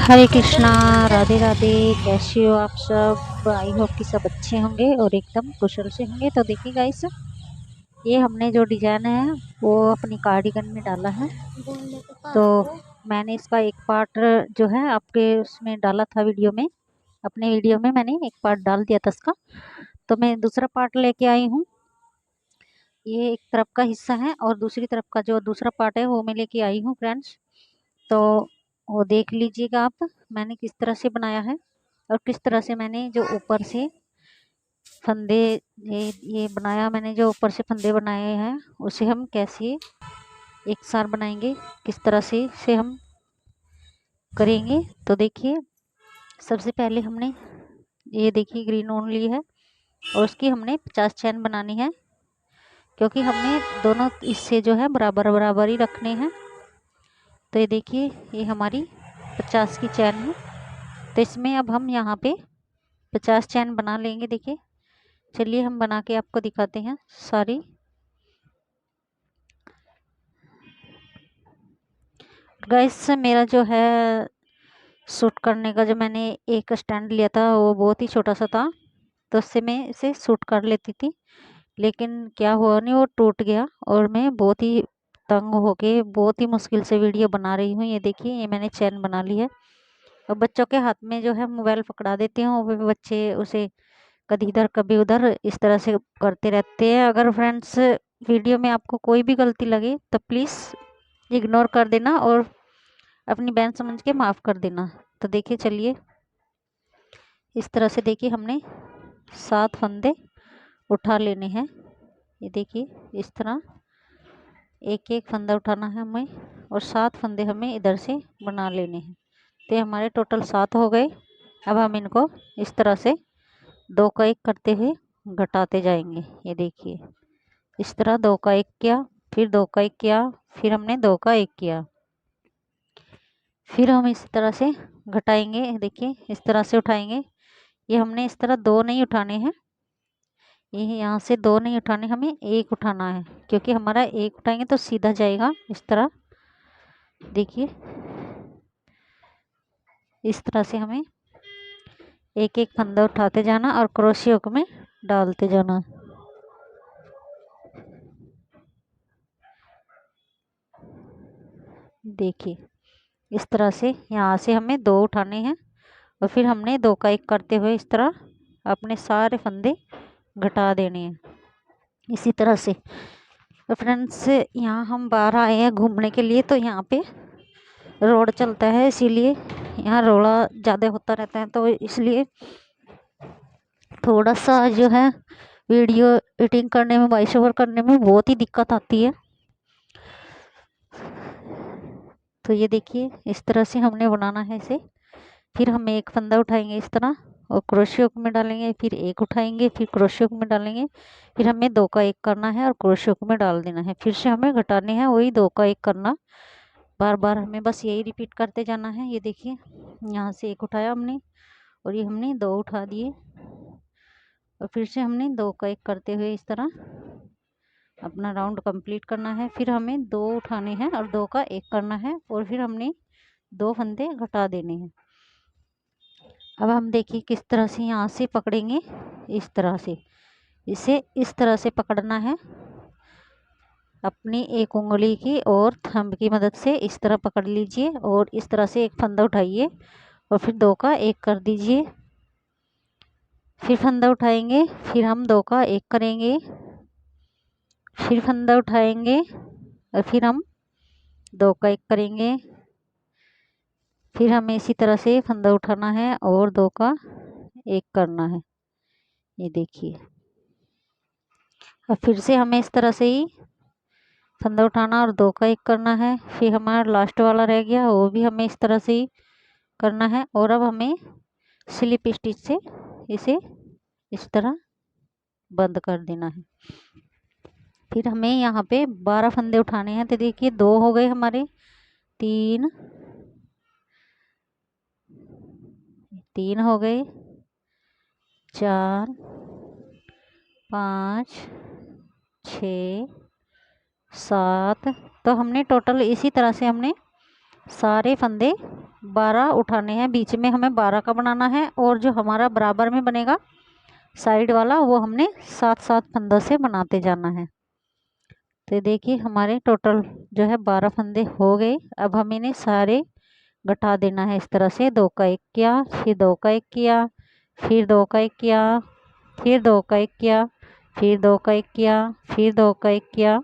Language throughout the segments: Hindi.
हरे कृष्णा, राधे राधे। कैसे हो आप सब? आई होप कि सब अच्छे होंगे और एकदम कुशल से होंगे। तो देखिए गाइस, ये हमने जो डिजाइन है वो अपनी कार्डिगन में डाला है। तो मैंने इसका एक पार्ट जो है आपके उसमें डाला था वीडियो में, अपने वीडियो में मैंने एक पार्ट डाल दिया था इसका। तो मैं दूसरा पार्ट लेके आई हूँ। ये एक तरफ का हिस्सा है और दूसरी तरफ का जो दूसरा पार्ट है वो मैं लेके आई हूँ फ्रेंड्स। तो वो देख लीजिएगा आप, मैंने किस तरह से बनाया है और किस तरह से मैंने जो ऊपर से फंदे ये बनाया, मैंने जो ऊपर से फंदे बनाए हैं उसे हम कैसे एक साथ बनाएंगे, किस तरह से हम करेंगे। तो देखिए, सबसे पहले हमने ये देखिए ग्रीन ऊन ली है और उसकी हमने 50 चैन बनानी है, क्योंकि हमने दोनों इससे जो है बराबर बराबर ही रखने हैं। तो ये देखिए, ये हमारी 50 की चैन है। तो इसमें अब हम यहाँ पे 50 चैन बना लेंगे। देखिए, चलिए हम बना के आपको दिखाते हैं सारी। गाइस, मेरा जो है शूट करने का जो मैंने एक स्टैंड लिया था वो बहुत ही छोटा सा था, तो उससे मैं इसे शूट कर लेती थी। लेकिन क्या हुआ नहीं, वो टूट गया और मैं बहुत ही तंग होके बहुत ही मुश्किल से वीडियो बना रही हूँ। ये देखिए, ये मैंने चैन बना ली है। और बच्चों के हाथ में जो है मोबाइल पकड़ा देती हूँ, वो बच्चे उसे कभी इधर कभी उधर इस तरह से करते रहते हैं। अगर फ्रेंड्स वीडियो में आपको कोई भी गलती लगे तो प्लीज़ इग्नोर कर देना और अपनी बहन समझ के माफ़ कर देना। तो देखिए, चलिए इस तरह से देखिए हमने 7 फंदे उठा लेने हैं। ये देखिए, इस तरह एक एक फंदा उठाना है हमें और 7 फंदे हमें इधर से बना लेने हैं। तो ये हमारे टोटल 7 हो गए। अब हम इनको इस तरह से 2 का 1 करते हुए घटाते जाएंगे। ये देखिए, इस तरह 2 का 1 किया, फिर 2 का 1 किया, फिर हमने 2 का 1 किया, फिर हम इस तरह से घटाएंगे। देखिए, इस तरह से उठाएंगे। ये हमने इस तरह 2 नहीं उठाने हैं, ये यहाँ से 2 नहीं उठाने, हमें 1 उठाना है, क्योंकि हमारा 1 उठाएंगे तो सीधा जाएगा इस तरह। देखिए, इस तरह से हमें एक एक फंदा उठाते जाना और क्रोशियो हुक में डालते जाना। देखिए, इस तरह से यहाँ से हमें 2 उठाने हैं और फिर हमने 2 का 1 करते हुए इस तरह अपने सारे फंदे घटा देने हैं इसी तरह से। तो फ्रेंड्स, यहाँ हम बाहर आए हैं घूमने के लिए, तो यहाँ पे रोड चलता है, इसीलिए यहाँ रोड़ा ज़्यादा होता रहता है। तो इसलिए थोड़ा सा जो है वीडियो एडिटिंग करने में, वॉइस ओवर करने में बहुत ही दिक्कत आती है। तो ये देखिए, इस तरह से हमने बनाना है इसे। फिर हम एक फंदा उठाएंगे इस तरह और क्रोशियो हुक में डालेंगे, फिर 1 उठाएंगे, फिर क्रोशियो हुक में डालेंगे, फिर हमें 2 का 1 करना है और क्रोशियो हुक में डाल देना है। फिर से हमें घटाने हैं, वही 2 का 1 करना, बार बार हमें बस यही रिपीट करते जाना है। ये देखिए, यहाँ से 1 उठाया हमने और ये हमने 2 उठा दिए और फिर से हमने 2 का 1 करते हुए इस तरह अपना राउंड कंप्लीट करना है। फिर हमें 2 उठाने हैं और 2 का 1 करना है और फिर हमने 2 फंदे घटा देने हैं। अब हम देखिए किस तरह से यहाँ से पकड़ेंगे, इस तरह से इसे इस तरह से पकड़ना है अपनी एक उंगली की और थंब की मदद से। इस तरह पकड़ लीजिए और इस तरह से एक फंदा उठाइए और फिर 2 का 1 कर दीजिए, फिर फंदा उठाएंगे, फिर हम 2 का 1 करेंगे, फिर फंदा उठाएंगे और फिर हम 2 का 1 करेंगे, फिर हमें इसी तरह से फंदा उठाना है और 2 का 1 करना है। ये देखिए, और फिर से हमें इस तरह से ही फंदा उठाना और 2 का 1 करना है। फिर हमारा लास्ट वाला रह गया, वो भी हमें इस तरह से ही करना है। और अब हमें स्लिप स्टिच से इसे इस तरह बंद कर देना है। फिर हमें यहाँ पे 12 फंदे उठाने हैं। तो देखिए, 2 हो गए हमारे, 3 हो गए, 4 5 6 7। तो हमने टोटल इसी तरह से हमने सारे फंदे 12 उठाने हैं, बीच में हमें 12 का बनाना है, और जो हमारा बराबर में बनेगा साइड वाला वो हमने 7-7 फंदों से बनाते जाना है। तो देखिए हमारे टोटल जो है 12 फंदे हो गए। अब हम इन्हें सारे घटा देना है इस तरह से। 2 का 1 किया, फिर 2 का 1 किया, फिर 2 का 1 किया, फिर 2 का 1 किया, फिर 2 का 1 किया, फिर 2 का 1 किया।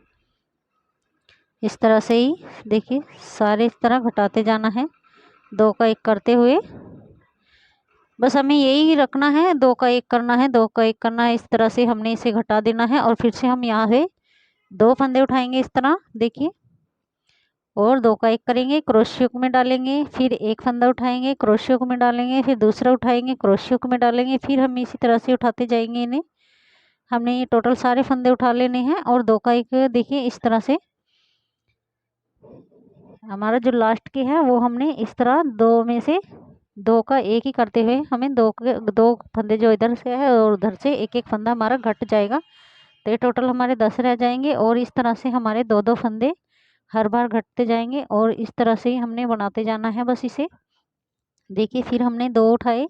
इस तरह से ही देखिए सारे इस तरह घटाते जाना है 2 का 1 करते हुए। बस हमें यही रखना है, 2 का 1 करना है, 2 का 1 करना है। इस तरह से हमने इसे घटा देना है और फिर से हम यहाँ से 2 फंदे उठाएंगे इस तरह देखिए, और 2 का 1 करेंगे, क्रोशियो में डालेंगे, फिर एक फंदा उठाएंगे, क्रोशियो में डालेंगे, फिर दूसरा उठाएंगे, क्रोशियो में डालेंगे, फिर हम इसी तरह से उठाते जाएंगे इन्हें। हमने ये टोटल सारे फंदे उठा लेने हैं और 2 का 1 देखिए इस तरह से हमारा जो लास्ट के है वो हमने इस तरह 2 में से 2 का 1 ही करते हुए हमें 2 फंदे जो इधर से है और उधर से एक एक फंदा हमारा घट जाएगा। तो ये टोटल हमारे 10 रह जाएंगे और इस तरह से हमारे 2-2 फंदे हर बार घटते जाएंगे और इस तरह से ही हमने बनाते जाना है बस इसे। देखिए फिर हमने 2 उठाए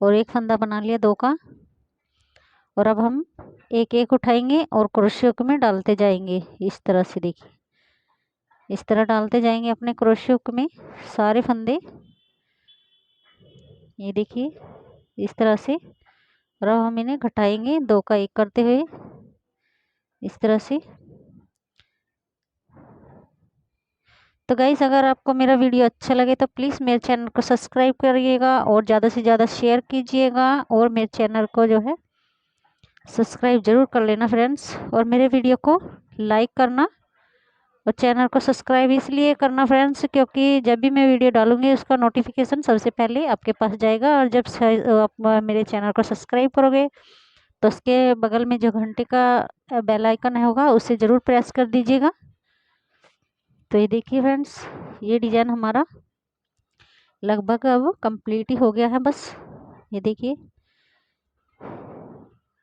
और एक फंदा बना लिया 2 का, और अब हम एक एक उठाएंगे और क्रोशियो में डालते जाएंगे इस तरह से। देखिए इस तरह डालते जाएंगे अपने क्रोशियो में सारे फंदे, ये देखिए इस तरह से। और अब हम इन्हें घटाएंगे 2 का 1 करते हुए इस तरह से। तो गाइस अगर आपको मेरा वीडियो अच्छा लगे तो प्लीज़ मेरे चैनल को सब्सक्राइब करिएगा और ज़्यादा से ज़्यादा शेयर कीजिएगा, और मेरे चैनल को जो है सब्सक्राइब जरूर कर लेना फ्रेंड्स, और मेरे वीडियो को लाइक करना और चैनल को सब्सक्राइब इसलिए करना फ्रेंड्स क्योंकि जब भी मैं वीडियो डालूंगी उसका नोटिफिकेशन सबसे पहले आपके पास जाएगा। और जब आप मेरे चैनल को सब्सक्राइब करोगे तो उसके बगल में जो घंटे का बेल आइकन होगा उसे ज़रूर प्रेस कर दीजिएगा। तो ये देखिए फ्रेंड्स ये डिज़ाइन हमारा लगभग अब कंप्लीट ही हो गया है बस, ये देखिए।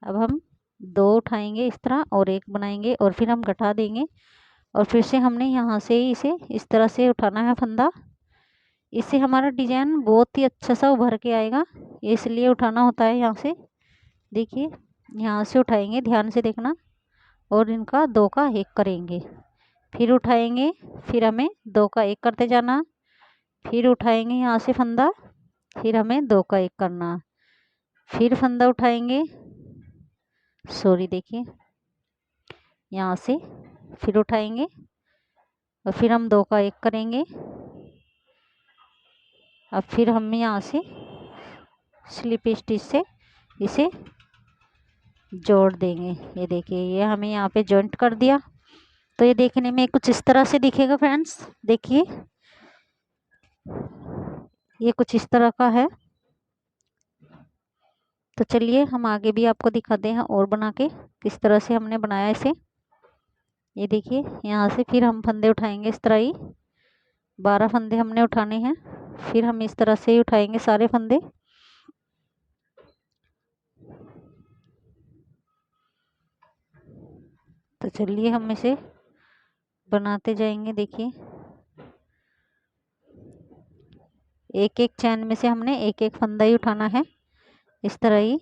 अब हम 2 उठाएंगे इस तरह और एक बनाएंगे और फिर हम घटा देंगे, और फिर से हमने यहाँ से इसे इस तरह से उठाना है फंदा। इससे हमारा डिजाइन बहुत ही अच्छा सा उभर के आएगा, इसलिए उठाना होता है यहाँ से। देखिए यहाँ से उठाएंगे, ध्यान से देखना, और इनका 2 का 1 करेंगे, फिर उठाएंगे, फिर हमें 2 का 1 करते जाना, फिर उठाएंगे यहाँ से फंदा, फिर हमें 2 का 1 करना, फिर फंदा उठाएंगे, सॉरी देखिए यहाँ से, फिर उठाएंगे और फिर हम 2 का 1 करेंगे। अब फिर हम यहाँ से स्लिप स्टिच से इसे जोड़ देंगे, ये देखिए ये हमें यहाँ पे जॉइंट कर दिया। तो ये देखने में कुछ इस तरह से दिखेगा फ्रेंड्स, देखिए ये कुछ इस तरह का है। तो चलिए हम आगे भी आपको दिखाते हैं और बना के किस तरह से हमने बनाया इसे। ये देखिए यहाँ से फिर हम फंदे उठाएंगे इस तरह ही, 12 फंदे हमने उठाने हैं, फिर हम इस तरह से ही उठाएंगे सारे फंदे। तो चलिए हम इसे बनाते जाएंगे। देखिए एक एक चैन में से हमने एक एक फंदा ही उठाना है इस तरह ही।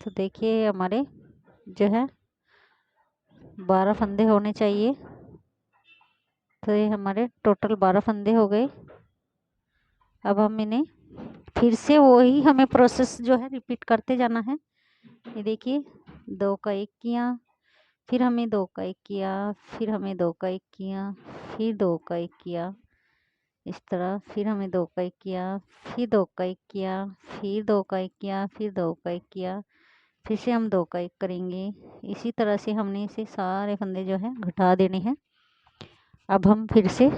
तो देखिए हमारे जो है 12 फंदे होने चाहिए। तो ये हमारे टोटल 12 फंदे हो गए। अब हम इन्हें फिर से वही हमें प्रोसेस जो है रिपीट करते जाना है। ये देखिए 2 का 1 किया, फिर हमें 2 का 1 किया, फिर हमें 2 का 1 किया, फिर 2 का 1 किया इस तरह, फिर हमें 2 का 1 किया, फिर 2 का 1 किया, फिर 2 का 1 किया, फिर 2 का 1 किया, फिर से हम 2 का 1 करेंगे। इसी तरह से हमने इसे सारे फंदे जो है घटा देने हैं। अब हम फिर से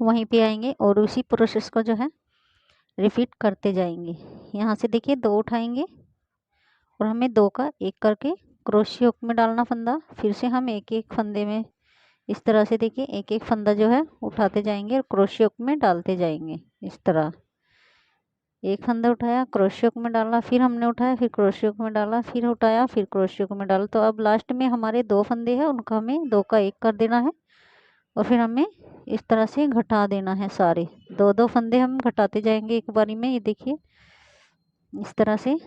वहीं पे आएंगे और उसी प्रोसेस को जो है रिपीट करते जाएंगे। यहाँ से देखिए 2 उठाएंगे और हमें 2 का 1 करके क्रोशियो हुक में डालना फंदा, फिर से हम एक एक फंदे में इस तरह से देखिए एक एक फंदा जो है उठाते जाएंगे और क्रोशियो हुक में डालते जाएंगे इस तरह। एक फंदा उठाया, क्रोशियो में डाला, फिर हमने उठाया, फिर क्रोशियो में डाला, फिर उठाया, फिर क्रोशियो में डाला। तो अब लास्ट में हमारे 2 फंदे हैं, उनका हमें 2 का 1 कर देना है और फिर हमें इस तरह से घटा देना है। सारे 2-2 फंदे हम घटाते जाएंगे एक बारी में। ये देखिए इस तरह से,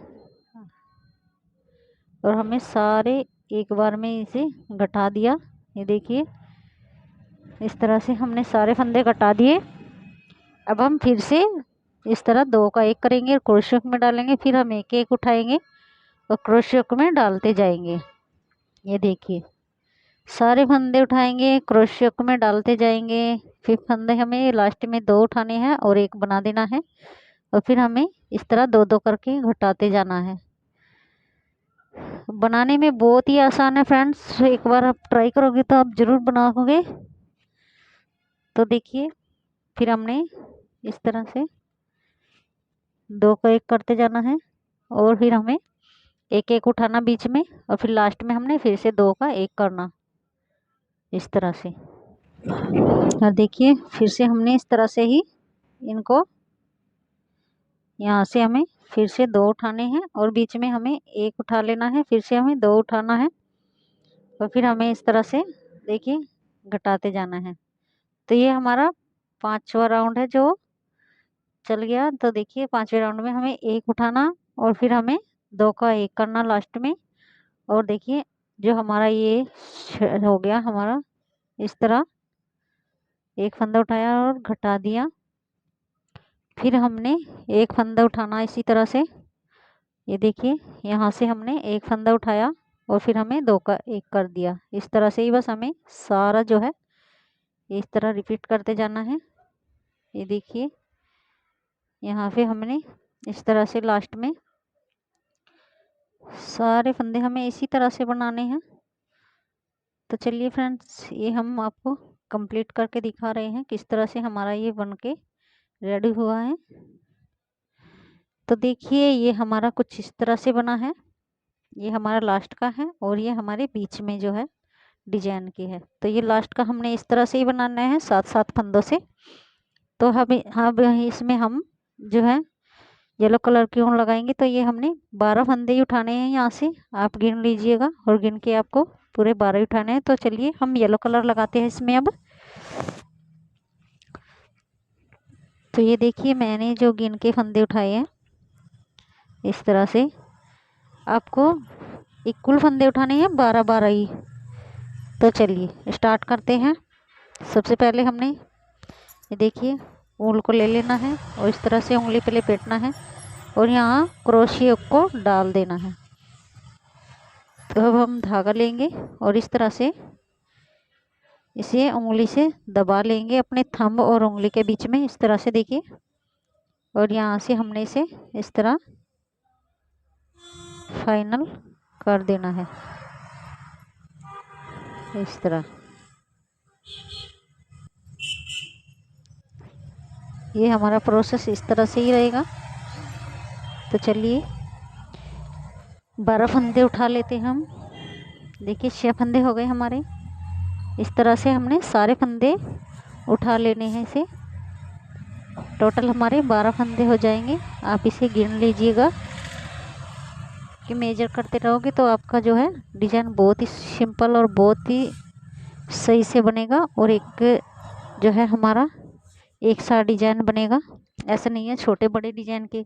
और हमें सारे एक बार में इसे घटा दिया। ये देखिए इस तरह से हमने सारे फंदे घटा दिए। अब हम फिर से इस तरह 2 का 1 करेंगे, क्रोशियो में डालेंगे, फिर हम एक एक उठाएंगे और क्रोशियो में डालते जाएंगे। ये देखिए सारे फंदे उठाएंगे, क्रोशियो में डालते जाएंगे, फिर फंदे हमें लास्ट में 2 उठाने हैं और 1 बना देना है और फिर हमें इस तरह 2-2 करके घटाते जाना है। बनाने में बहुत ही आसान है फ्रेंड्स, एक बार आप ट्राई करोगे तो आप ज़रूर बनाओगे। तो देखिए फिर हमने इस तरह से 2 का 1 करते जाना है और फिर हमें एक एक उठाना बीच में और फिर लास्ट में हमने फिर से 2 का 1 करना इस तरह से। और देखिए फिर से हमने इस तरह से ही इनको यहाँ से हमें फिर से 2 उठाने हैं और बीच में हमें 1 उठा लेना है, फिर से हमें 2 उठाना है और फिर हमें इस तरह से देखिए घटाते जाना है। तो ये हमारा 5वां राउंड है जो चल गया। तो देखिए 5वें राउंड में हमें 1 उठाना और फिर हमें 2 का 1 करना लास्ट में। और देखिए जो हमारा ये हो गया हमारा इस तरह, एक फंदा उठाया और घटा दिया, फिर हमने 1 फंदा उठाना इसी तरह से। ये देखिए यहाँ से हमने 1 फंदा उठाया और फिर हमें 2 का 1 कर दिया। इस तरह से ही बस हमें सारा जो है इस तरह रिपीट करते जाना है। ये देखिए यहाँ पे हमने इस तरह से लास्ट में सारे फंदे हमें इसी तरह से बनाने हैं। तो चलिए फ्रेंड्स ये हम आपको कंप्लीट करके दिखा रहे हैं किस तरह से हमारा ये बन के रेडी हुआ है। तो देखिए ये हमारा कुछ इस तरह से बना है। ये हमारा लास्ट का है और ये हमारे बीच में जो है डिजाइन की है। तो ये लास्ट का हमने इस तरह से ही बनाना है 7-7 फंदों से। तो अब इसमें हम जो है येलो कलर की ऊन लगाएंगे। तो ये हमने 12 फंदे ही उठाने हैं, यहाँ से आप गिन लीजिएगा और गिन के आपको पूरे 12 ही उठाने हैं। तो चलिए हम येलो कलर लगाते हैं इसमें अब। तो ये देखिए मैंने जो गिन के फंदे उठाए हैं इस तरह से, आपको इक्वल फंदे उठाने हैं 12-12 ही। तो चलिए स्टार्ट करते हैं। सबसे पहले हमने ये देखिए ऊन को ले लेना है और इस तरह से उंगली पे लपेटना है और यहाँ क्रोशियो को डाल देना है। तो अब हम धागा लेंगे और इस तरह से इसे उंगली से दबा लेंगे अपने थंब और उंगली के बीच में इस तरह से देखिए। और यहाँ से हमने इसे इस तरह फाइनल कर देना है इस तरह। ये हमारा प्रोसेस इस तरह से ही रहेगा। तो चलिए 12 फंदे उठा लेते हैं हम। देखिए 6 फंदे हो गए हमारे। इस तरह से हमने सारे फंदे उठा लेने हैं। इसे टोटल हमारे 12 फंदे हो जाएंगे। आप इसे गिन लीजिएगा कि मेजर करते रहोगे तो आपका जो है डिज़ाइन बहुत ही सिंपल और बहुत ही सही से बनेगा और एक जो है हमारा एक सा डिजाइन बनेगा। ऐसा नहीं है छोटे बड़े डिजाइन के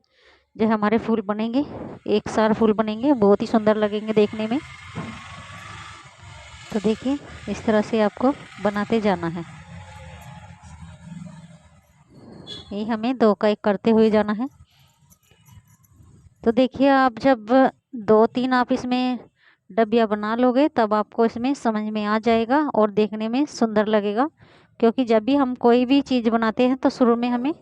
जो हमारे फूल बनेंगे, एक सार फूल बनेंगे, बहुत ही सुंदर लगेंगे देखने में। तो देखिए इस तरह से आपको बनाते जाना है। ये हमें 2 का 1 करते हुए जाना है। तो देखिए आप जब 2-3 आप इसमें डबिया बना लोगे तब आपको इसमें समझ में आ जाएगा और देखने में सुंदर लगेगा। क्योंकि जब भी हम कोई भी चीज़ बनाते हैं तो शुरू में हमें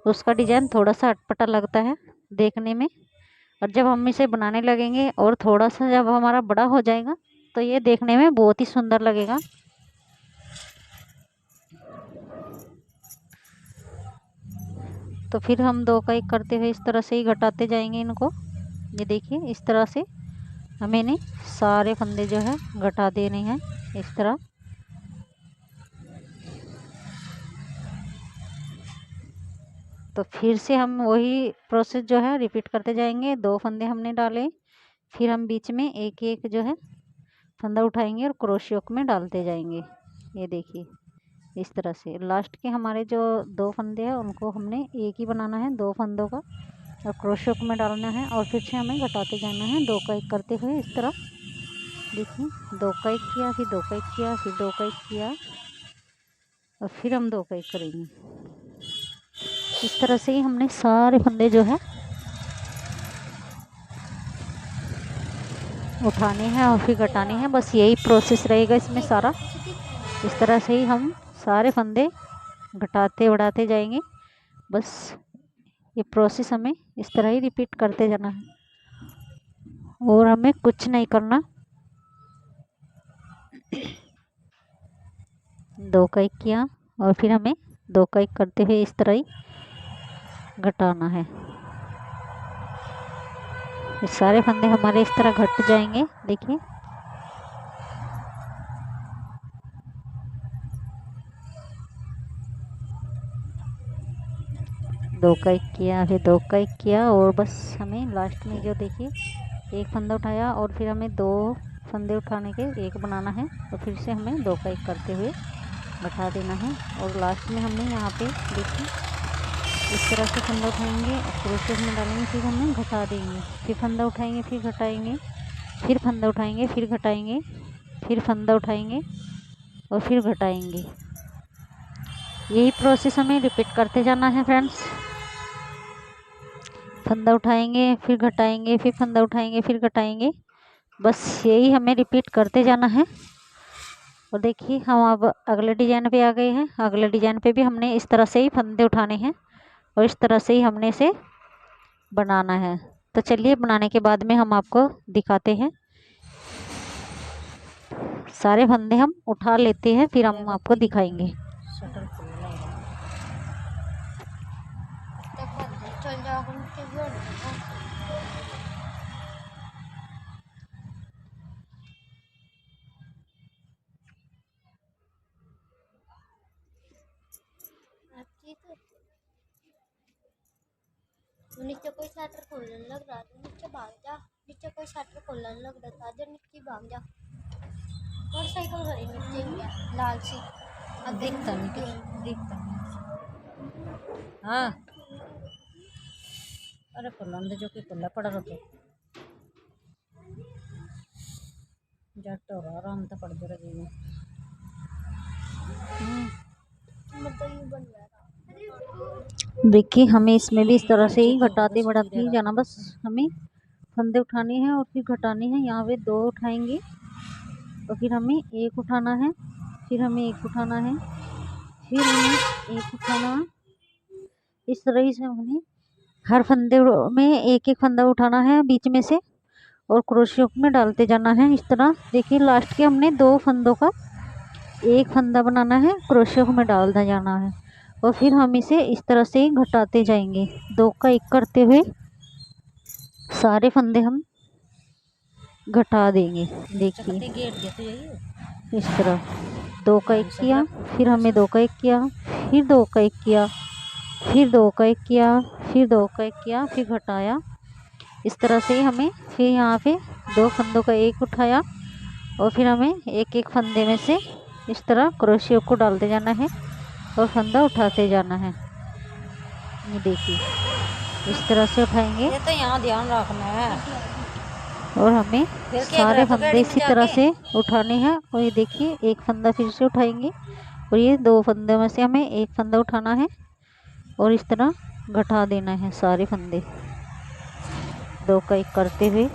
उसका डिज़ाइन थोड़ा सा अटपटा लगता है देखने में, और जब हम इसे बनाने लगेंगे और थोड़ा सा जब हमारा बड़ा हो जाएगा तो ये देखने में बहुत ही सुंदर लगेगा। तो फिर हम 2 का 1 करते हुए इस तरह से ही घटाते जाएंगे इनको। ये देखिए इस तरह से हमें इन्हें सारे फंदे जो है घटा देने हैं इस तरह। तो फिर से हम वही प्रोसेस जो है रिपीट करते जाएंगे। 2 फंदे हमने डाले, फिर हम बीच में एक एक जो है फंदा उठाएंगे और क्रोशियो में डालते जाएंगे। ये देखिए इस तरह से लास्ट के हमारे जो 2 फंदे हैं उनको हमने एक ही बनाना है 2 फंदों का, और क्रोशियो में डालना है और फिर से हमें घटाते जाना है 2 का 1 करते हुए। इस तरह देखिए 2 का 1 किया, फिर 2 का 1 किया, फिर 2 का 1 किया और फिर हम 2 का 1 करेंगे। इस तरह से ही हमने सारे फंदे जो है उठाने हैं और फिर घटाने हैं। बस यही प्रोसेस रहेगा इसमें सारा। इस तरह से ही हम सारे फंदे घटाते बढ़ाते जाएंगे। बस ये प्रोसेस हमें इस तरह ही रिपीट करते जाना है और हमें कुछ नहीं करना। 2 का 1 किया और फिर हमें 2 का 1 करते हुए इस तरह ही घटाना है। ये सारे फंदे हमारे इस तरह घट जाएंगे। देखिए दो का 1 किया, फिर 2 का 1 किया और बस हमें लास्ट में जो देखिए एक फंदा उठाया और फिर हमें 2 फंदे उठाने के एक बनाना है और फिर से हमें 2 का 1 करते हुए घटा देना है। और लास्ट में हमने यहाँ पे देखिए इस तरह से फंदा उठाएंगे और क्रोशेट में डालेंगे, फिर हमें घटा देंगे, फिर फंदा उठाएंगे, फिर घटाएंगे, फिर फंदा उठाएंगे, फिर घटाएंगे, फिर फंदा उठाएंगे और फिर घटाएंगे। यही प्रोसेस हमें रिपीट करते जाना है फ्रेंड्स। फंदा उठाएंगे, फिर घटाएंगे, फिर फंदा उठाएंगे, फिर घटाएंगे। बस यही हमें रिपीट करते जाना है। और देखिए हम अब अगले डिजाइन पे आ गए हैं। अगले डिजाइन पे भी हमने इस तरह से ही फंदे उठाने हैं और इस तरह से ही हमने इसे बनाना है। तो चलिए बनाने के बाद में हम आपको दिखाते हैं। सारे फंदे हम उठा लेते हैं फिर हम आपको दिखाएंगे। नीचे कोई शटर खोलने लग रहा था, नीचे भाग जा। नीचे कोई शटर खोलने लग रहा था, जो नीचे भाग जा। मोटरसाइकिल खड़ी नीचे लाल सी दिखता हाँ अरे खुल्ला जो कि खुला पड़ा रहता जट हो रहा आराम से पड़ दे रही देखिए हमें इसमें भी इस तरह से ही घटाते बढ़ाते ही जाना। बस हमें फंदे उठाने हैं और फिर घटाने हैं। यहाँ पे 2 उठाएंगे और फिर हमें 1 उठाना है, फिर हमें 1 उठाना है, फिर हमें 1 उठाना। इस तरह से हमें हर फंदे में एक एक फंदा उठाना है बीच में से और क्रोशियो में डालते जाना है। इस तरह देखिए लास्ट के हमने 2 फंदों का 1 फंदा बनाना है, क्रोशियो में डालता जाना है और फिर हम इसे इस तरह से घटाते जाएंगे। 2 का 1 करते हुए सारे फंदे हम घटा देंगे। देखिए इस तरह 2 का 1 किया, फिर हमें 2 का 1 किया, फिर 2 का 1 किया, फिर 2 का 1 किया, फिर 2 का 1 किया, फिर घटाया। इस तरह से हमें फिर यहाँ पे 2 फंदों का 1 उठाया और फिर हमें एक एक फंदे में से इस तरह क्रोशियो को डालते जाना है और फंदा उठाते जाना है। ये देखिए इस तरह से उठाएंगे। ये तो यहाँ ध्यान रखना है और हमें सारे फंदे इसी तरह से उठाने हैं। और ये देखिए 1 फंदा फिर से उठाएंगे और ये 2 फंदे में से हमें 1 फंदा उठाना है और इस तरह घटा देना है सारे फंदे 2 का 1 करते हुए।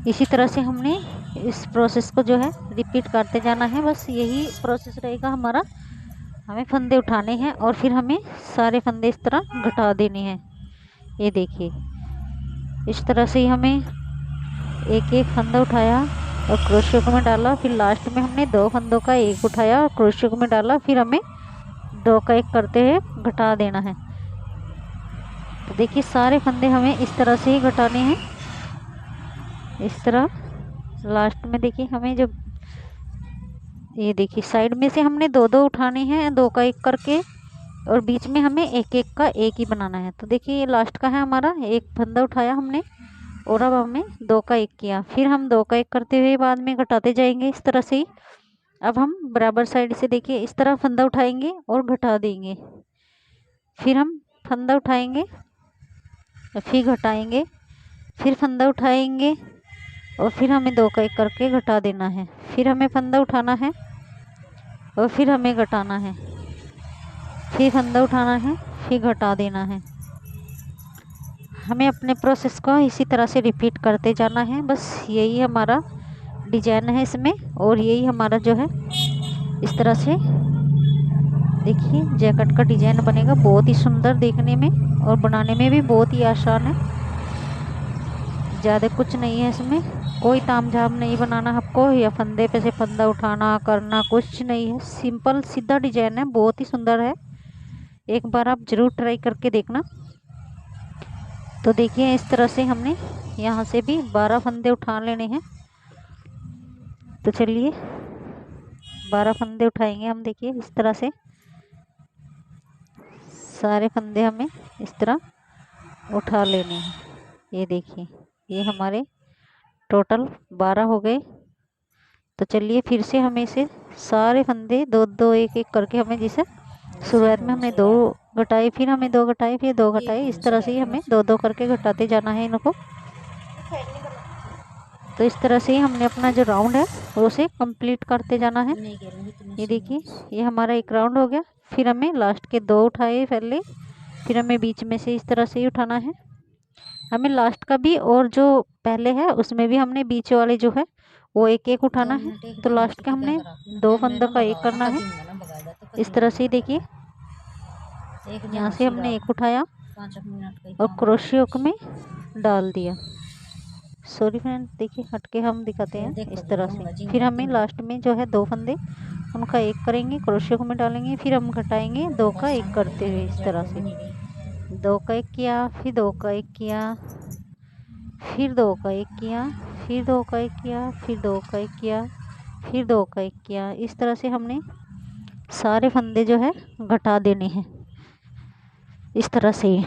इसी तरह से हमने इस प्रोसेस को जो है रिपीट करते जाना है। बस यही प्रोसेस रहेगा हमारा। हमें फंदे उठाने हैं और फिर हमें सारे फंदे इस तरह घटा देने हैं। ये देखिए इस तरह से ही हमें एक एक फंदा उठाया और क्रोशियो में डाला, फिर लास्ट में हमने 2 फंदों का 1 उठाया और क्रोशियो में डाला, फिर हमें 2 का 1 करते हुए घटा देना है। तो देखिए सारे फंदे हमें इस तरह से ही घटाने हैं। इस तरह लास्ट में देखिए हमें जब ये देखिए साइड में से हमने 2 उठाने हैं 2 का 1 करके और बीच में हमें एक एक का एक ही बनाना है। तो देखिए ये लास्ट का है हमारा, एक फंदा उठाया हमने और अब हमने 2 का 1 किया, फिर हम 2 का 1 करते हुए बाद में घटाते जाएंगे इस तरह से ही। अब हम बराबर साइड से देखिए इस तरह फंदा उठाएंगे और घटा देंगे, फिर हम फंदा उठाएंगे फिर घटाएंगे, फिर फंदा उठाएंगे और फिर हमें 2 का 1 करके घटा देना है, फिर हमें फंदा उठाना है और फिर हमें घटाना है, फिर फंदा उठाना है, फिर घटा देना है। हमें अपने प्रोसेस को इसी तरह से रिपीट करते जाना है। बस यही हमारा डिजाइन है इसमें, और यही हमारा जो है इस तरह से देखिए जैकेट का डिजाइन बनेगा, बहुत ही सुंदर देखने में और बनाने में भी बहुत ही आसान है। ज़्यादा कुछ नहीं है इसमें, कोई तामझाम नहीं बनाना आपको, या फंदे पे से फंदा उठाना करना कुछ नहीं है, सिंपल सीधा डिजाइन है, बहुत ही सुंदर है। एक बार आप ज़रूर ट्राई करके देखना। तो देखिए इस तरह से हमने यहाँ से भी 12 फंदे उठा लेने हैं। तो चलिए 12 फंदे उठाएंगे हम। देखिए इस तरह से सारे फंदे हमें इस तरह उठा लेने हैं। ये देखिए ये हमारे टोटल 12 हो गए। तो चलिए फिर से हमें इसे सारे फंदे 2-2 1-1 करके, हमें जैसे शुरुआत में हमने 2 घटाए, फिर हमें 2 घटाए, फिर 2 घटाए, इस तरह से ही हमें 2-2 करके घटाते जाना है इनको। तो इस तरह से ही हमने अपना जो राउंड है वो उसे कंप्लीट करते जाना है। ये देखिए ये हमारा एक राउंड हो गया। फिर हमें लास्ट के 2 उठाए पहले, फिर हमें बीच में से इस तरह से ही उठाना है। हमें लास्ट का भी और जो पहले है उसमें भी हमने बीच वाले जो है वो एक एक उठाना है। तो लास्ट का हमने 2 फंदों का 1 करना है इस तरह से ही। देखिए यहाँ से हमने 1 उठाया और क्रोशियो हुक में डाल दिया। सॉरी फ्रेंड, देखिए हटके हम दिखाते हैं इस तरह से। फिर हमें लास्ट में जो है 2 फंदे उनका 1 करेंगे, क्रोशियो हुक में डालेंगे, फिर हम घटाएंगे 2 का 1 करते हुए इस तरह से। 2 का 1 किया, फिर 2 का 1 किया, फिर 2 का 1 किया, फिर 2 का 1 किया, फिर 2 का 1 किया, फिर 2 का 1 किया। इस तरह से हमने सारे फंदे जो है घटा देने हैं इस तरह से ही।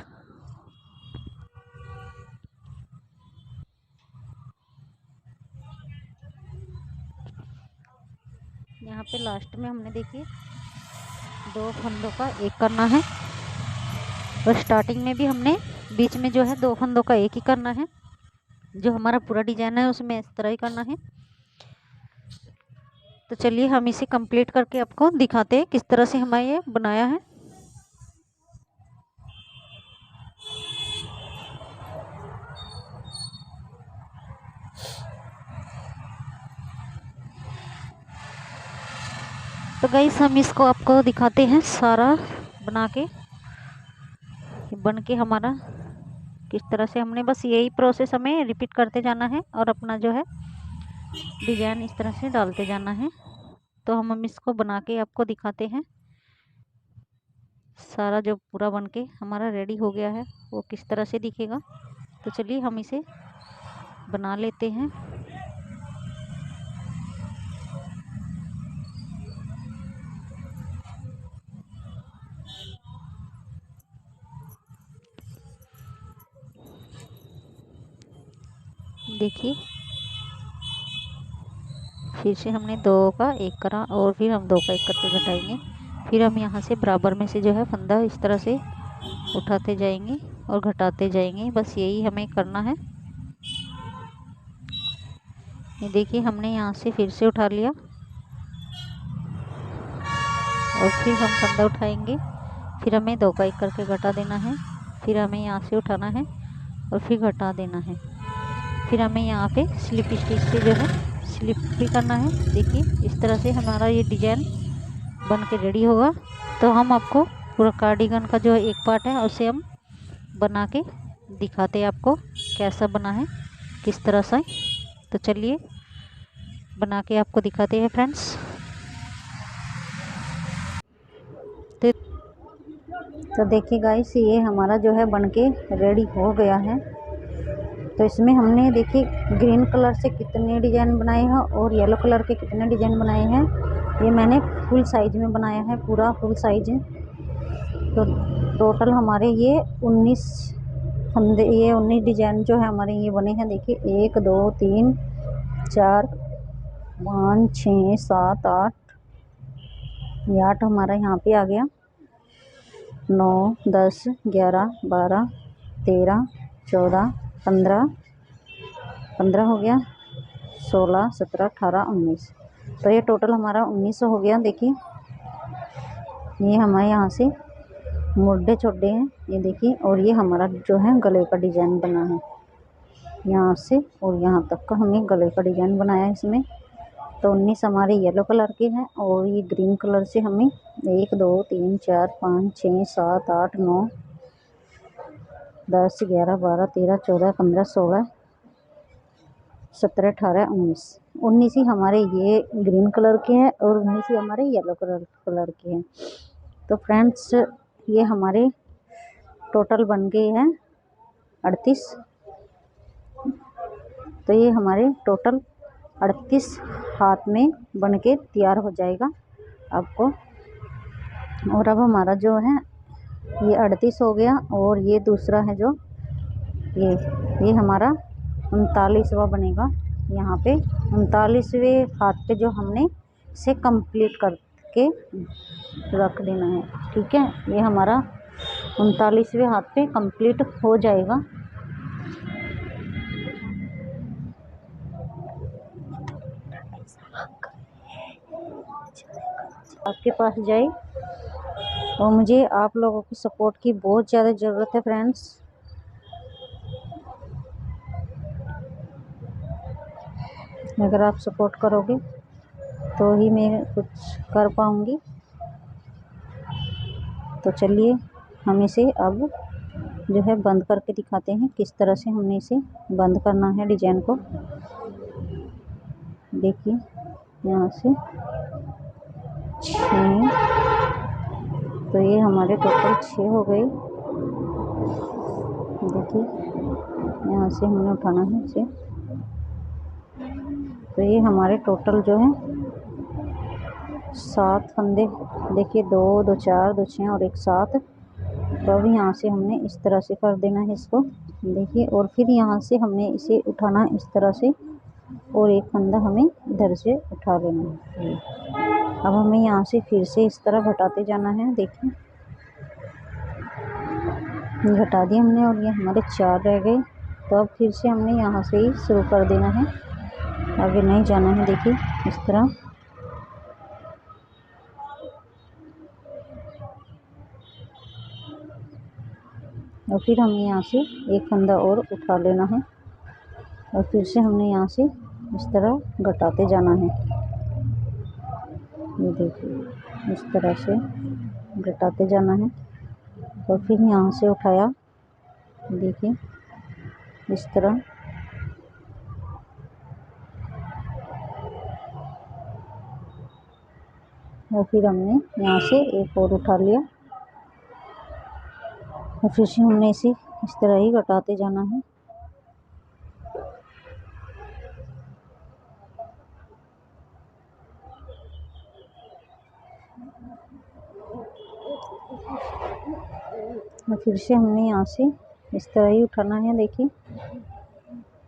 यहाँ पे लास्ट में हमने देखिए 2 फंदों का 1 करना है, और स्टार्टिंग में भी हमने बीच में जो है 2 फंदों का 1 ही करना है। जो हमारा पूरा डिजाइन है उसमें इस तरह ही करना है। तो चलिए हम इसे कंप्लीट करके आपको दिखाते हैं किस तरह से हमारा ये बनाया है। तो गाइस हम इसको आपको दिखाते हैं सारा बना के, बन के हमारा किस तरह से हमने, बस यही प्रोसेस हमें रिपीट करते जाना है और अपना जो है डिजाइन इस तरह से डालते जाना है। तो हम इसको बना के आपको दिखाते हैं सारा जो पूरा बन के हमारा रेडी हो गया है वो किस तरह से दिखेगा। तो चलिए हम इसे बना लेते हैं। देखिए फिर से हमने 2 का 1 करा और फिर हम 2 का 1 करके घटाएंगे, फिर हम यहाँ से बराबर में से जो है फंदा इस तरह से उठाते जाएंगे और घटाते जाएंगे। बस यही हमें करना है। ये देखिए हमने यहाँ से फिर से उठा लिया और फिर हम फंदा उठाएंगे, फिर हमें 2 का 1 करके घटा देना है, फिर हमें यहाँ से उठाना है और फिर घटा देना है, फिर हमें यहाँ पे स्लिप स्टिच से जो है स्लिप भी करना है। देखिए इस तरह से हमारा ये डिजाइन बन के रेडी होगा। तो हम आपको पूरा कार्डिगन का जो एक पार्ट है उसे हम बना के दिखाते हैं आपको कैसा बना है किस तरह से। तो चलिए बना के आपको दिखाते हैं फ्रेंड्स। तो देखिए गाइस ये हमारा जो है बन के रेडी हो गया है। तो इसमें हमने देखिए ग्रीन कलर से कितने डिज़ाइन बनाए हैं और येलो कलर के कितने डिज़ाइन बनाए हैं। ये मैंने फुल साइज में बनाया है, पूरा फुल साइज तो टोटल हमारे ये 19 फंदे, ये 19 डिजाइन जो है हमारे ये बने हैं। देखिए 1 2 3 4 5 6 7 8, ये 8 हमारा यहाँ पे आ गया। 9 10 11 12 13 14 15 हो गया, 16 17 18 19। तो ये टोटल हमारा 19 हो गया। देखिए ये हमारे यहाँ से मुड्डे छोटे हैं, ये देखिए। और ये हमारा जो है गले का डिजाइन बना है, यहाँ से और यहाँ तक का हमने गले का डिजाइन बनाया है इसमें। तो 19 हमारे येलो कलर के हैं, और ये ग्रीन कलर से हमें 1 2 3 4 5 6 7 8 9 10 11 12 13 14 15 16 17 18 19 ही हमारे ये ग्रीन कलर के हैं, और 19 ही हमारे येलो कलर के हैं। तो फ्रेंड्स ये हमारे टोटल बन गए हैं 38। तो ये हमारे टोटल 38 हाथ में बन के तैयार हो जाएगा आपको। और अब हमारा जो है ये 38 हो गया, और ये दूसरा है जो ये हमारा 39वां बनेगा। यहाँ पे 39वें हाथ पे जो हमने इसे कंप्लीट करके रख देना है, ठीक है। ये हमारा 39वें हाथ पे कंप्लीट हो जाएगा। आपके पास जाए, और मुझे आप लोगों की सपोर्ट की बहुत ज़्यादा ज़रूरत है फ्रेंड्स। अगर आप सपोर्ट करोगे तो ही मैं कुछ कर पाऊँगी। तो चलिए हम इसे अब जो है बंद करके दिखाते हैं किस तरह से हमने इसे बंद करना है डिजाइन को। देखिए यहाँ से 6, तो ये हमारे टोटल 6 हो गए। देखिए यहाँ से हमने उठाना है इसे। तो ये हमारे टोटल जो है 7 फंदे। देखिए 2 2 4 2 6 और 1 7। तो अब यहाँ से हमने इस तरह से कर देना है इसको। देखिए, और फिर यहाँ से हमने इसे उठाना है इस तरह से, और एक फंदा हमें इधर से उठा लेना है। अब हमें यहाँ से फिर से इस तरह घटाते जाना है। देखिए घटा दिए हमने, और ये हमारे 4 रह गए। तो अब फिर से हमने यहाँ से ही शुरू कर देना है, आगे नहीं जाना है। देखिए इस तरह। और फिर हमें यहाँ से एक फंदा और उठा लेना है, और फिर से हमने यहाँ से इस तरह घटाते जाना है। ये देखिए इस तरह से घटाते जाना है। और फिर यहाँ से उठाया, देखिए इस तरह। और फिर हमने यहाँ से एक और उठा लिया, और फिर से हमने इसे इस तरह ही घटाते जाना है। और फिर से हमने यहाँ से इस तरह ही उठाना है। देखिए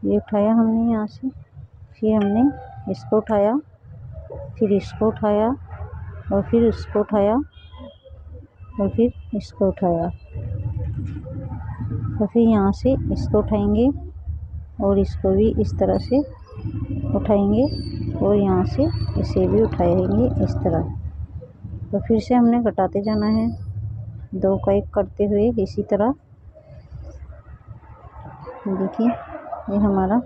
ये उठाया हमने यहाँ से, फिर हमने इसको उठाया, फिर इसको उठाया, और फिर इसको उठाया, और फिर इसको उठाया। तो फिर यहाँ से इसको उठाएंगे, और इसको भी इस तरह से उठाएंगे, और यहाँ से इसे भी उठाएंगे इस तरह। तो फिर से हमने घटाते जाना है, 2 का 1 करते हुए इसी तरह। देखिए ये हमारा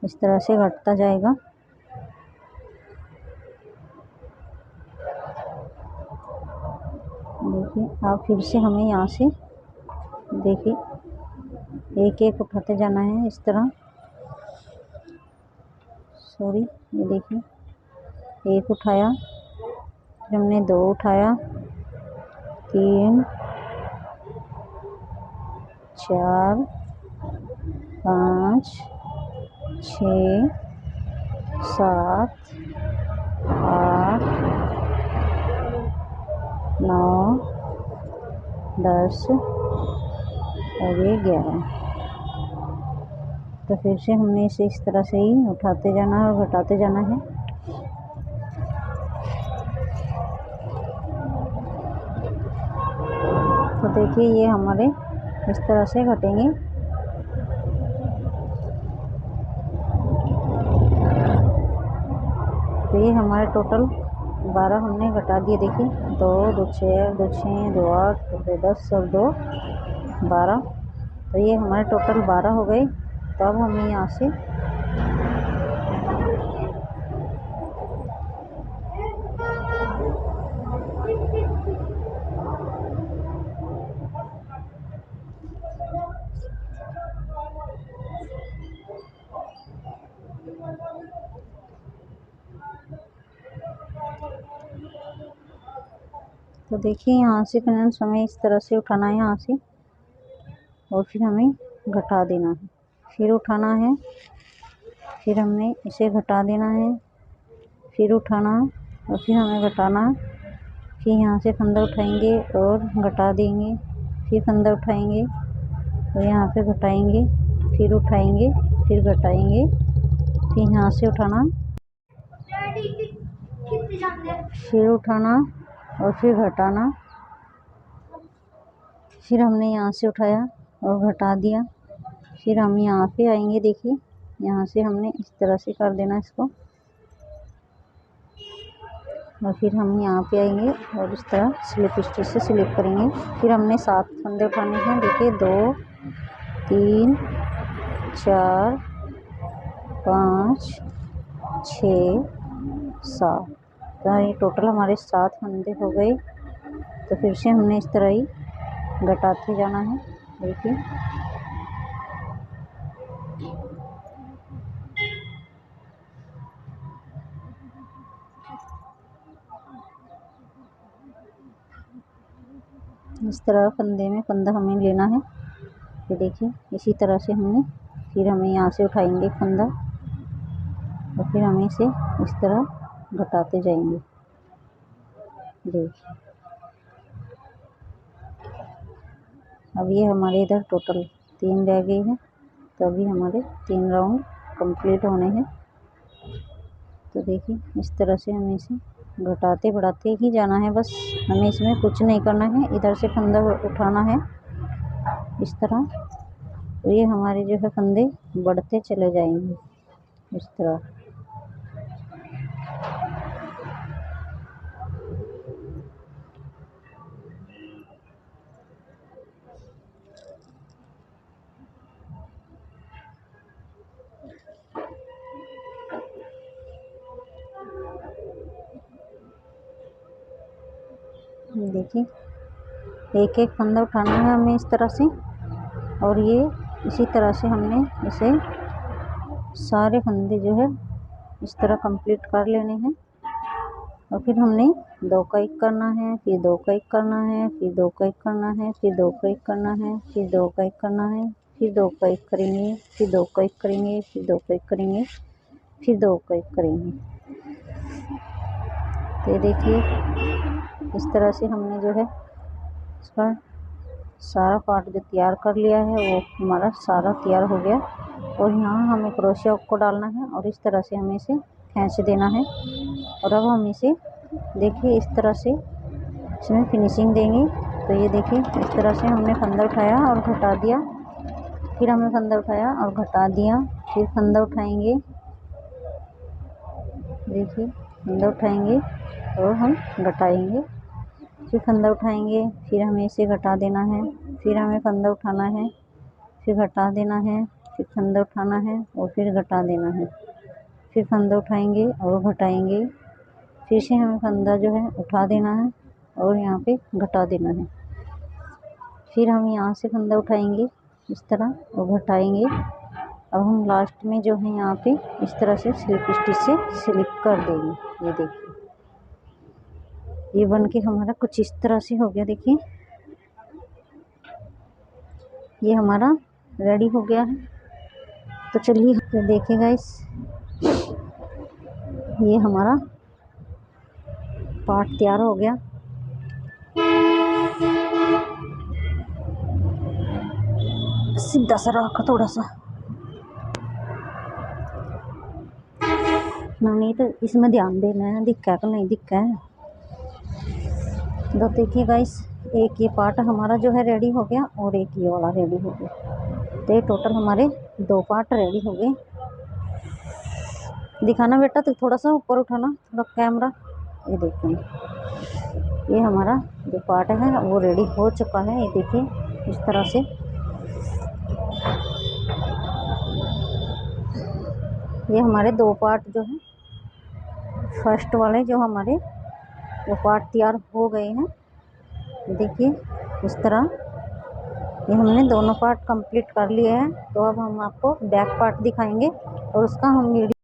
इस तरह से घटता जाएगा। देखिए अब फिर से हमें यहाँ से देखिए एक एक उठाते जाना है इस तरह। सॉरी, ये देखिए 1 उठाया, फिर हमने 2 उठाया, 3 4 5 6 7 8 9 10 और ये 11। तो फिर से हमने इसे इस तरह से ही उठाते जाना है और घटाते जाना है। तो देखिए ये हमारे इस तरह से घटेंगे। तो ये हमारे टोटल 12 हमने घटा दिए। देखिए 2 2 6 2 6 2 8 2 10 और 2 12। तो ये हमारे टोटल 12 हो गए। तो अब हमें यहाँ से तो देखिए यहाँ से फ्रेंड्स हमें इस तरह से उठाना है यहाँ से, और फिर हमें घटा देना है, फिर उठाना है, फिर हमने इसे घटा देना है, फिर उठाना और फिर हमें घटाना। फिर यहाँ से फंदा उठाएंगे और घटा देंगे, फिर फंदा उठाएंगे और यहाँ पे घटाएंगे, फिर उठाएंगे, फिर घटाएंगे, फिर यहाँ से उठाना, फिर उठाना और फिर घटाना। फिर हमने यहाँ से उठाया और घटा दिया। फिर हम यहाँ पे आएंगे। देखिए यहाँ से हमने इस तरह से कर देना इसको, और फिर हम यहाँ पे आएंगे और इस तरह स्लिप स्टिच से स्लिप करेंगे। फिर हमने 7 फंदे उठाने हैं। देखिए 2 3 4 5 6 7। तो ये टोटल हमारे 7 फंदे हो गए। तो फिर से हमने इस तरह ही घटाते जाना है। देखिए इस तरह फंदे में फंदा हमें लेना है। ये देखिए इसी तरह से हमने, फिर हमें यहाँ से उठाएंगे फंदा और फिर हमें इसे इस तरह घटाते जाएंगे। देखिए अब ये हमारे इधर टोटल 3 रह गई है। तो अभी हमारे 3 राउंड कंप्लीट होने हैं। तो देखिए इस तरह से हमें इसे घटाते बढ़ाते ही जाना है, बस हमें इसमें कुछ नहीं करना है। इधर से फंदा उठाना है इस तरह। तो ये हमारे जो है फंदे बढ़ते चले जाएंगे इस तरह। देखिए एक एक फंदा उठाना है हमें इस तरह से, और ये इसी तरह से हमने इसे सारे फंदे जो है इस तरह कंप्लीट कर लेने हैं। और फिर हमने 2 का 1 करना है, फिर 2 का 1 करना है, फिर 2 का 1 करना है, फिर 2 का 1 करना है, फिर 2 का 1 करना है, फिर 2 का 1 करेंगे, फिर 2 का 1 करेंगे, फिर 2 का 1 करेंगे, फिर 2 का 1 करेंगे। तो ये देखिए इस तरह से हमने जो है इसका सारा पार्ट जो तैयार कर लिया है वो हमारा सारा तैयार हो गया। और यहाँ हमें क्रोशिया को डालना है और इस तरह से हमें इसे खींच देना है। और अब हम इसे देखिए इस तरह से इसमें फिनिशिंग देंगे। तो ये देखिए इस तरह से हमने फंदा उठाया और घटा दिया, फिर हमने फंदा उठाया और घटा दिया, फिर फंदा उठाएंगे। देखिए फंदा उठाएंगे और हम घटाएंगे, फिर फंदा उठाएंगे, फिर हमें इसे घटा देना है, फिर हमें फंदा उठाना है, फिर घटा देना है, फिर फंदा उठाना है और फिर घटा देना है, फिर फंदा उठाएंगे और घटाएंगे, फिर से हमें फंदा जो है उठा देना है और यहाँ पे घटा देना है। फिर हम यहाँ से फंदा उठाएंगे इस तरह और घटाएंगे। अब हम लास्ट में जो है यहाँ पे इस तरह से स्लिप स्टिच से स्लिप कर देंगे। ये देखिए ये बन के हमारा कुछ इस तरह से हो गया। देखिए ये हमारा रेडी हो गया है। तो चलिए तो देखिए गाइस ये हमारा पार्ट तैयार हो गया। सीधा सा रखा थोड़ा सा। नवनीत इसमें ध्यान देना है, दिखा है कि नहीं दिखा है। तो देखिए गाइस, एक ये पार्ट हमारा जो है रेडी हो गया और एक ये वाला रेडी हो गया। तो ये टोटल हमारे 2 पार्ट रेडी हो गए। दिखाना बेटा, तो थोड़ा सा ऊपर उठाना थोड़ा कैमरा। ये देखिए, ये हमारा जो पार्ट है वो रेडी हो चुका है। ये देखिए इस तरह से। ये हमारे 2 पार्ट जो है, फर्स्ट वाले जो हमारे वो पार्ट तैयार हो गए हैं। देखिए इस तरह ये हमने दोनों पार्ट कंप्लीट कर लिए हैं। तो अब हम आपको बैक पार्ट दिखाएंगे और उसका हम वीडियो